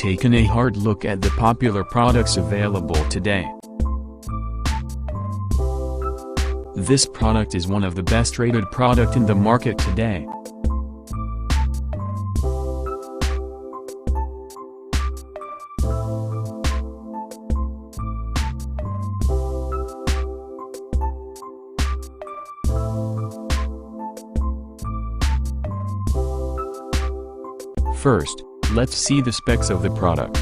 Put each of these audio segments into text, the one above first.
taken a hard look at the popular products available today. This product is one of the best rated product in the market today. First, let's see the specs of the product.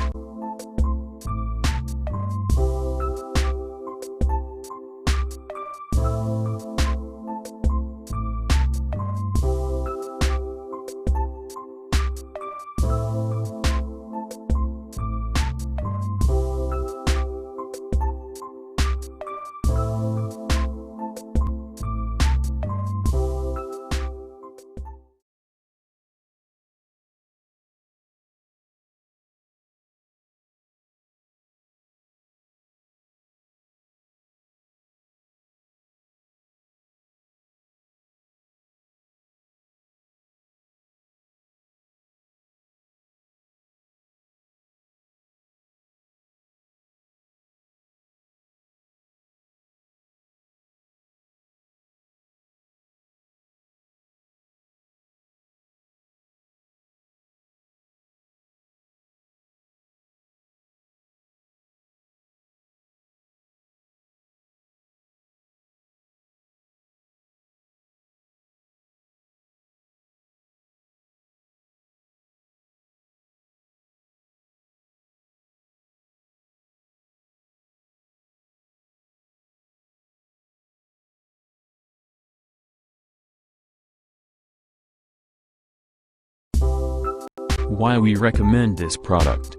Why we recommend this product.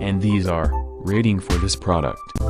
And these are rating for this product.